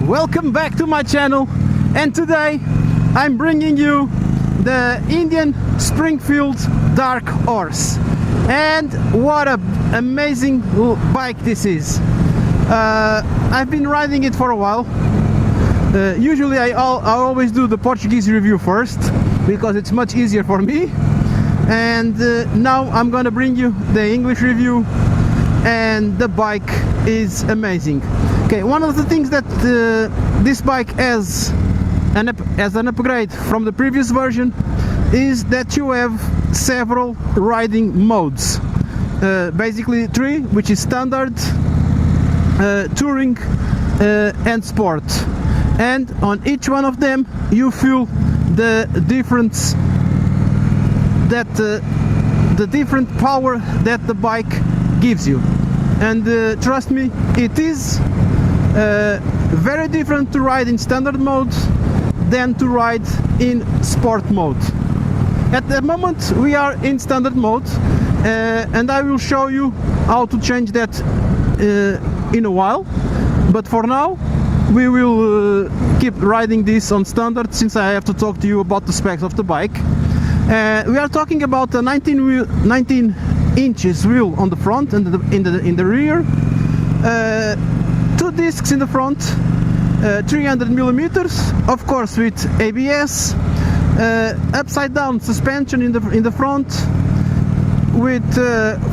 welcome back to my channel, and today I'm bringing you the Indian Springfield Dark Horse. And what a amazing bike this is. I've been riding it for a while. Usually I always do the Portuguese review first because it's much easier for me, and now I'm gonna bring you the English review, and the bike is amazing. Okay, one of the things that this bike has as an upgrade from the previous version is that you have several riding modes. Basically three, which is standard, touring, and sport. And on each one of them you feel the difference, that the different power that the bike gives you. And trust me, it is very different to ride in standard mode than to ride in sport mode. At the moment we are in standard mode, and I will show you how to change that in a while, but for now we will keep riding this on standard, since I have to talk to you about the specs of the bike. We are talking about a 19 inches wheel on the front and in the rear, two discs in the front, 300 millimeters, of course with ABS, upside down suspension in the front with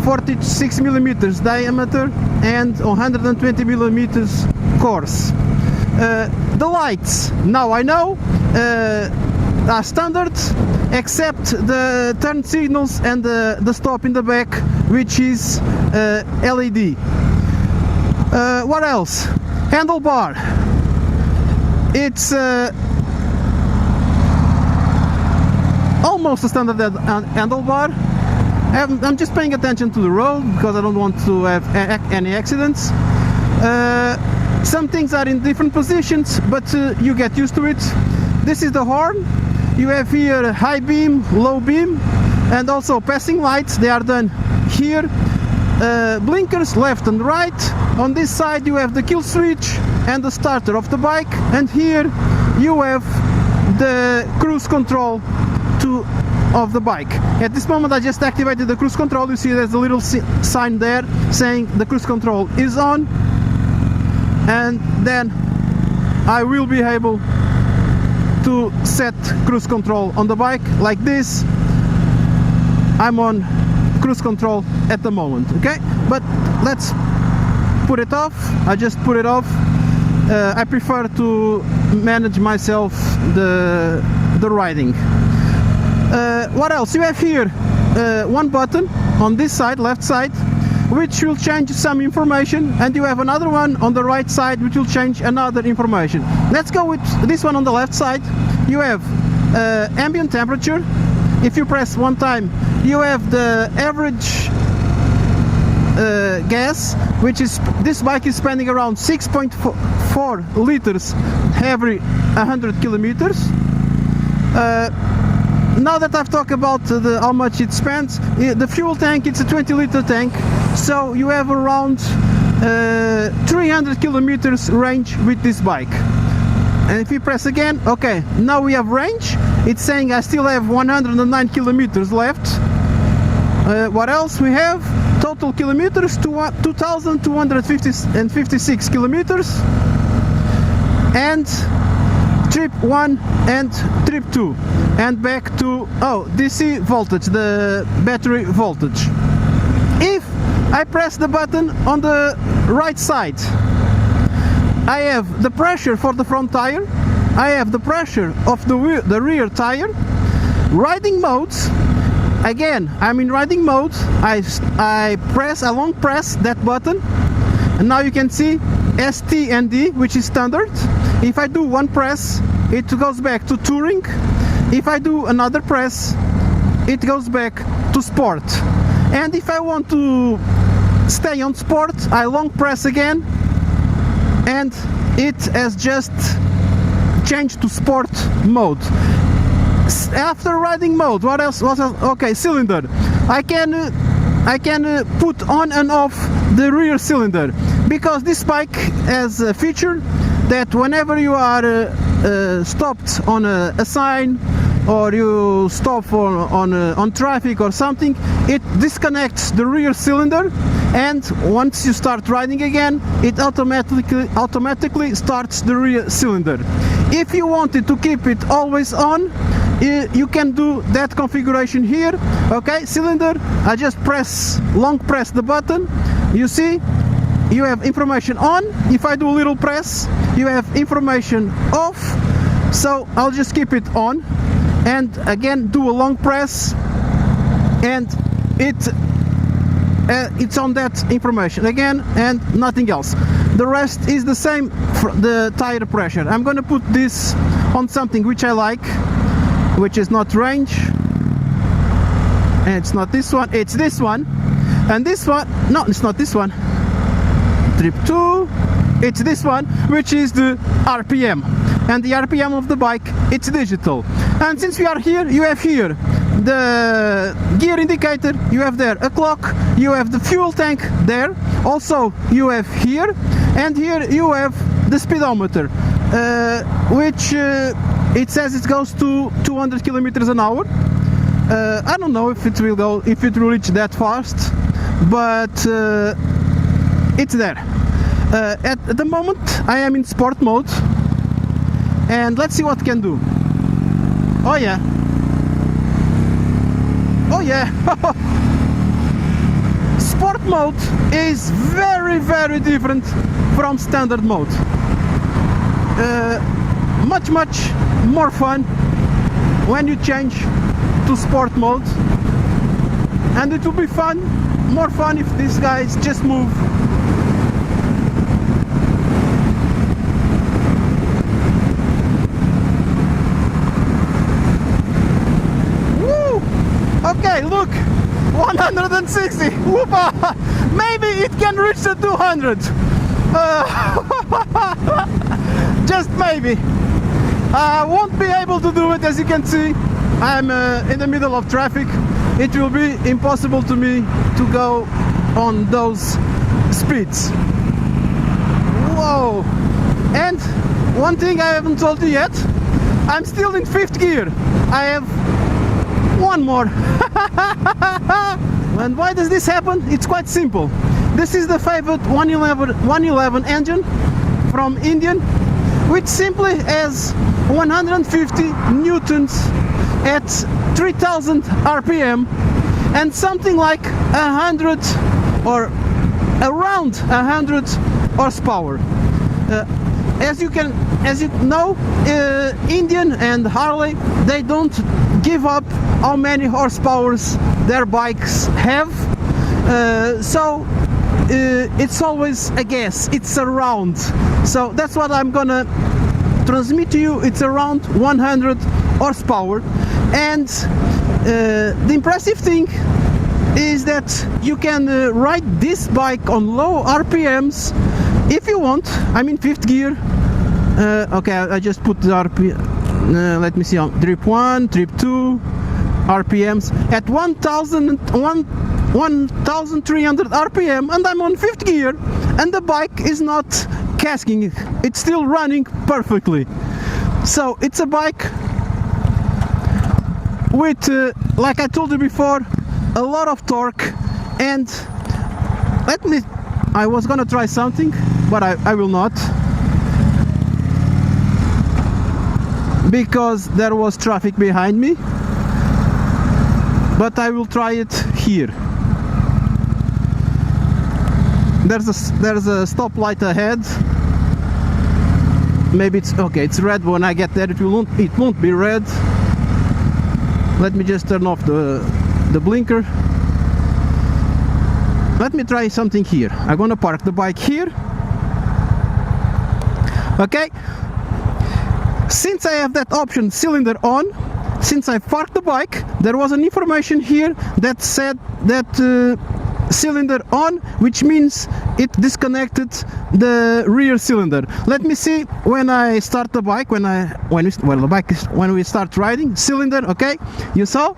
46 millimeters diameter and 120 millimeters course. The lights, now I know, are standard, except the turn signals and the stop in the back, which is LED. What else? Handlebar. It's almost a standard handlebar. I'm just paying attention to the road because I don't want to have any accidents. Some things are in different positions, but you get used to it. This is the horn. You have here high beam, low beam, and also passing lights. They are done here. Blinkers left and right. On this side you have the kill switch and the starter of the bike, and here you have the cruise control of the bike. At this moment I just activated the cruise control. You see there's a little sign there saying the cruise control is on, and then I will be able to set cruise control on the bike like this. I'm on cruise control at the moment, okay? But let's put it off. I just put it off. I prefer to manage myself the riding. What else? You have here one button on this side, left side, which will change some information, and you have another one on the right side which will change another information. Let's go with this one on the left side. You have ambient temperature. If you press one time, you have the average gas, which is, this bike is spending around 6.4 liters every 100 kilometers. Now that I've talked about how much it spends, the fuel tank, it's a 20-liter tank, so you have around 300 kilometers range with this bike. And if you press again, okay, now we have range. It's saying I still have 109 kilometers left. What else we have? Total kilometers, 2,256 kilometers, and trip 1 and trip 2, and back to DC voltage, the battery voltage. If I press the button on the right side, I have the pressure for the front tire, I have the pressure of the rear tire. Riding modes, again, I'm in riding mode. I long press that button, and now you can see ST and D, which is standard. If I do one press, it goes back to touring. If I do another press, it goes back to sport. And if I want to stay on sport, I long press again, and it has just changed to sport mode. After riding mode, what else? Okay, cylinder. I can put on and off the rear cylinder, because this bike has a feature that whenever you are stopped on a sign, or you stop on traffic or something, it disconnects the rear cylinder, and once you start riding again, it automatically starts the rear cylinder. If you wanted to keep it always on, you can do that configuration here. Okay, cylinder, I just long press the button, you see you have information on. If I do a little press, you have information off, so I'll just keep it on, and again do a long press, and it's on that information again, and nothing else. The rest is the same for the tire pressure. I'm gonna put this on something which I like, which is not range, and it's not this one, it's this one, and this one, no, it's not this one, trip 2, it's this one, which is the RPM, and the RPM of the bike, it's digital. And since we are here, you have here the gear indicator, you have there a clock, you have the fuel tank there, also you have here, and here you have the speedometer, which it says it goes to 200 kilometers an hour. I don't know if it will reach that fast, but it's there. At the moment I am in sport mode, and let's see what it can do. Oh yeah, oh yeah. Sport mode is very different from standard mode. Much more fun when you change to sport mode, and it will be more fun if these guys just move. Woo! Okay, look, 160. Whoopa! Maybe it can reach the 200. Just maybe. I won't be able to do it, as you can see. I'm in the middle of traffic. It will be impossible to me to go on those speeds. Whoa! And one thing I haven't told you yet, I'm still in 5th gear. I have one more. And why does this happen? It's quite simple. This is the favorite 111 engine from Indian, which simply has 150 newtons at 3000 RPM and something like 100 or around 100 horsepower. As you know, Indian and Harley, they don't give up how many horsepowers their bikes have, so it's always a guess, it's around. So that's what I'm gonna transmit to you. It's around 100 horsepower, and the impressive thing is that you can ride this bike on low RPMs if you want. I'm in 5th gear. Okay, I just put the RPM, let me see, on trip 1, trip 2 RPMs at 1300 RPM, and I'm on 5th gear, and the bike is not casking, it's still running perfectly. So it's a bike with, like I told you before, a lot of torque. And I was gonna try something, but I will not, because there was traffic behind me, but I will try it here. There's a stoplight ahead. Maybe it's okay, it's red. When I get there, it won't be red. Let me just turn off the blinker. Let me try something here. I'm gonna park the bike here. Okay, since I have that option, cylinder on, since I parked the bike, there was an information here that said that cylinder on, which means it disconnected the rear cylinder. Let me see when I start the bike, when we start riding. Cylinder, okay, you saw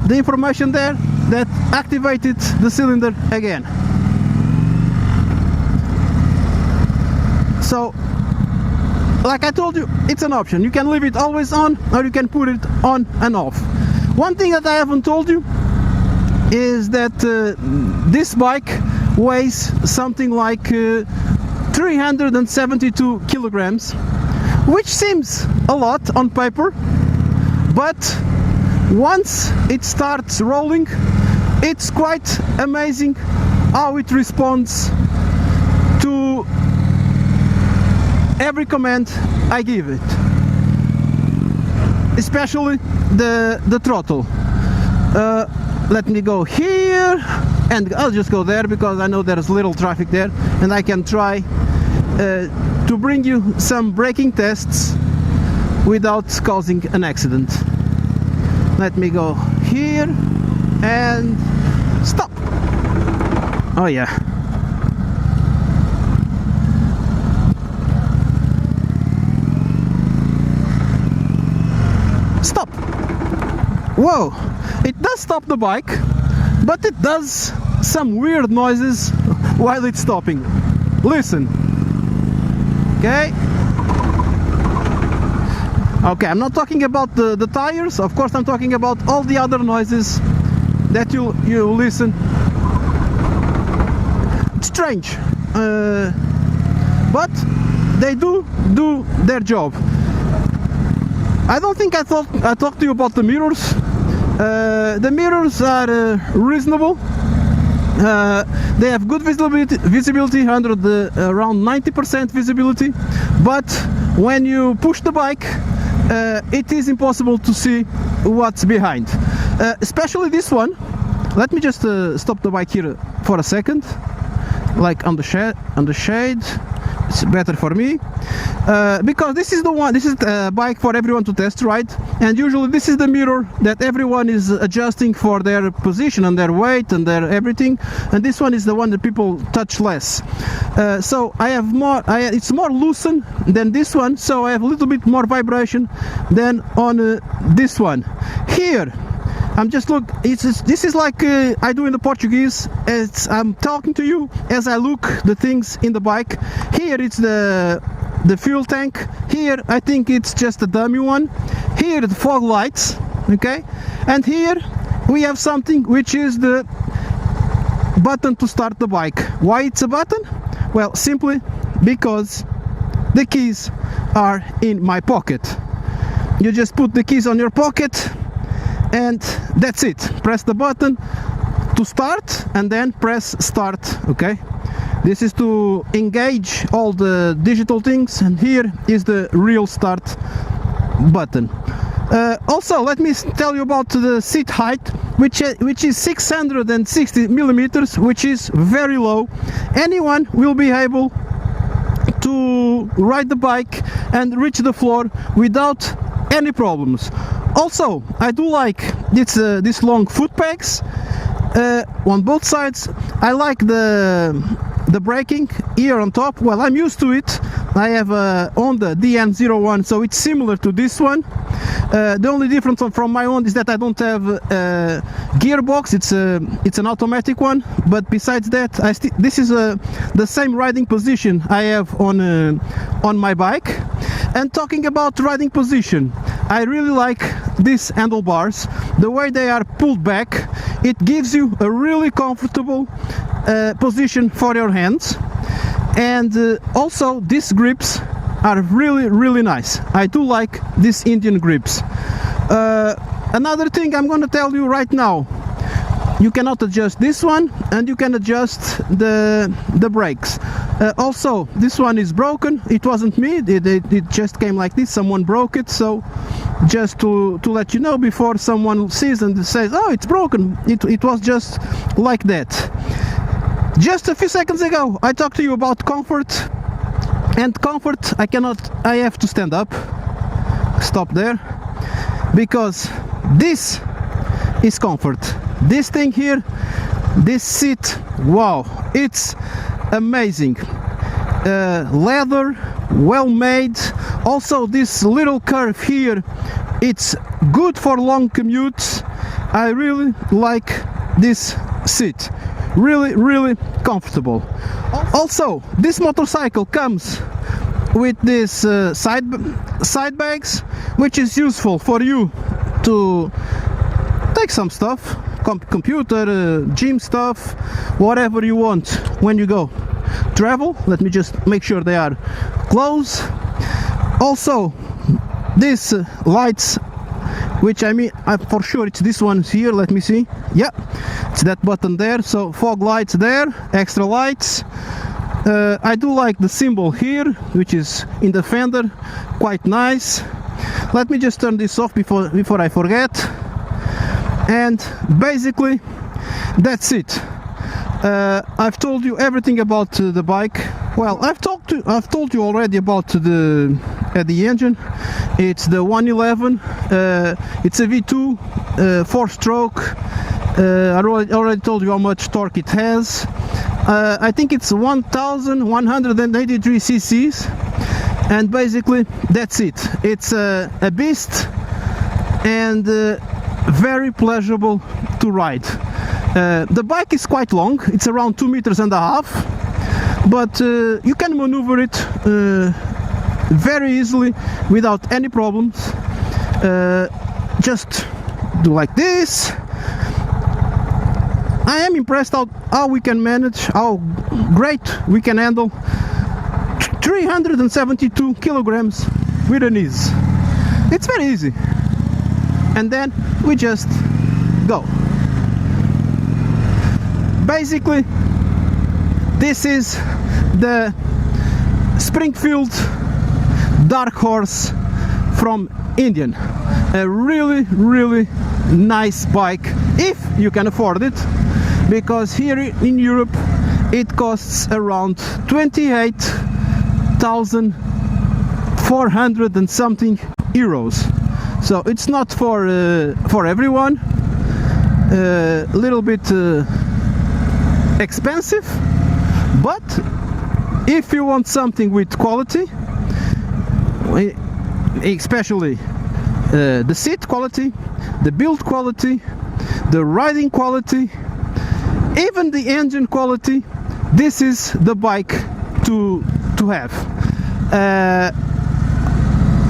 the information there that activated the cylinder again. So like I told you, it's an option. You can leave it always on, or you can put it on and off. One thing that I haven't told you is that this bike weighs something like 372 kilograms, which seems a lot on paper, but once it starts rolling, it's quite amazing how it responds to every command I give it, especially the throttle. Let me go here, and I'll just go there because I know there's little traffic there, and I can try to bring you some braking tests without causing an accident. Let me go here and stop. Oh yeah. Stop. Whoa, it does stop the bike, but it does some weird noises while it's stopping. Listen. Okay. Okay, I'm not talking about the tires, of course I'm talking about all the other noises that you listen. It's strange, but they do their job. I don't think I talked to you about the mirrors. The mirrors are reasonable. They have good visibility under the around 90% visibility, but when you push the bike, it is impossible to see what's behind. Especially this one. Let me just stop the bike here for a second, like on the shade. It's better for me, because this is the bike for everyone to test ride, and usually this is the mirror that everyone is adjusting for their position and their weight and their everything, and this one is the one that people touch less. So I have more, it's more loosened than this one, so I have a little bit more vibration than on this one. Here I'm just this is like I do in the Portuguese. I'm talking to you as I look the things in the bike. Here it's the fuel tank. Here I think it's just a dummy one. Here the fog lights, okay? And here we have something which is the button to start the bike. Why it's a button? Well, simply because the keys are in my pocket. You just put the keys on your pocket and that's it. Press the button to start and then press start, okay? This is to engage all the digital things, and here is the real start button. Also, let me tell you about the seat height, which is 660 millimeters, which is very low. Anyone will be able to ride the bike and reach the floor without any problems. Also, I do like these long foot pegs on both sides. I like the braking here on top. Well, I'm used to it. I have a Honda DN01, so it's similar to this one. The only difference from my own is that I don't have a gearbox. It's an automatic one. But besides that, this is the same riding position I have on my bike. And talking about riding position, I really like these handlebars. The way they are pulled back, it gives you a really comfortable position for your hands. And also these grips are really nice. I do like these Indian grips. Another thing I'm going to tell you right now, you cannot adjust this one, and you can adjust the brakes. Also, this one is broken. It wasn't me, it just came like this. Someone broke it, so just to let you know before someone sees and says, oh, it's broken. It was just like that. Just a few seconds ago I talked to you about comfort, and comfort I have to stand up, stop there, because this is comfort. This thing here, this seat, wow, it's amazing. Leather, well made. Also this little curve here, it's good for long commutes. I really like this seat. Really comfortable. Also, this motorcycle comes with this side bags, which is useful for you to take some stuff, computer, gym stuff, whatever you want when you go travel. Let me just make sure they are closed. Also, these lights, which I mean, for sure it's this one here. Let me see. Yeah, it's that button there. So fog lights there, extra lights. I do like the symbol here, which is in the fender, quite nice. Let me just turn this off before I forget. And basically that's it. I've told you everything about the bike. Well, I've told you already about the engine. It's the 111. It's a V2, 4-stroke. I already told you how much torque it has. I think it's 1183 cc's, and basically that's it. It's a beast and very pleasurable to ride. The bike is quite long. It's around 2.5 meters, but you can maneuver it very easily without any problems. Just do like this. I am impressed how we can manage, how great we can handle 372 kilograms with an ease. It's very easy. And then we just go. Basically, this is the Springfield Dark Horse from Indian. A really nice bike if you can afford it, because here in Europe it costs around 28,400 and something euros. So it's not for everyone. A little bit expensive, but if you want something with quality, especially the seat quality, the build quality, the riding quality, even the engine quality, this is the bike to have.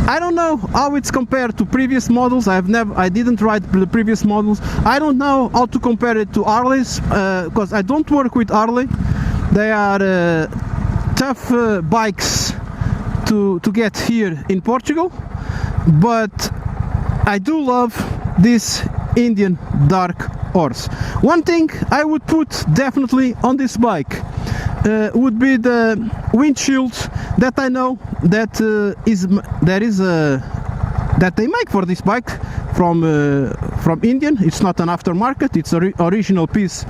I don't know how it's compared to previous models. I didn't ride the previous models. I don't know how to compare it to Harleys, because I don't work with Harley. They are tough bikes to get here in Portugal, but I do love this Indian Dark Horse. One thing I would put definitely on this bike would be the windshield that I know that that they make for this bike from Indian. It's not an aftermarket, it's an original piece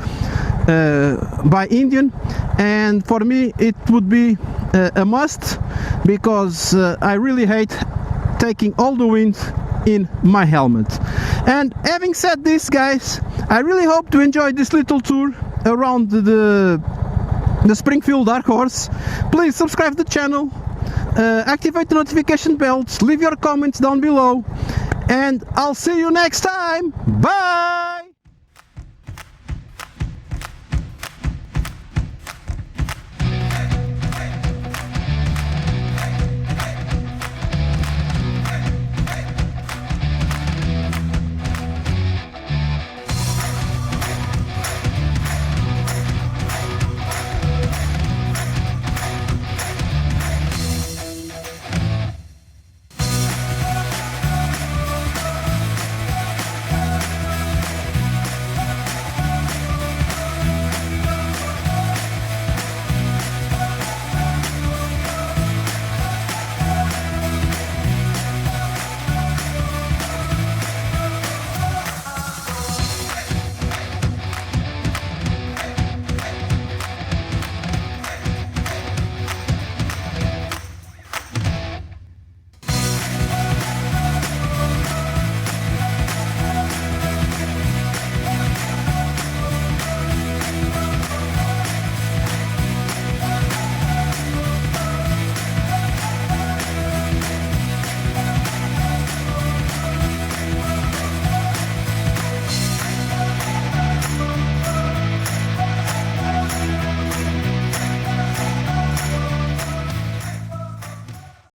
by Indian, and for me it would be a must, because I really hate taking all the wind in my helmet. And having said this, guys, I really hope to enjoy this little tour around the Springfield Dark Horse. Please subscribe to the channel, activate the notification bells, leave your comments down below, and I'll see you next time. Bye!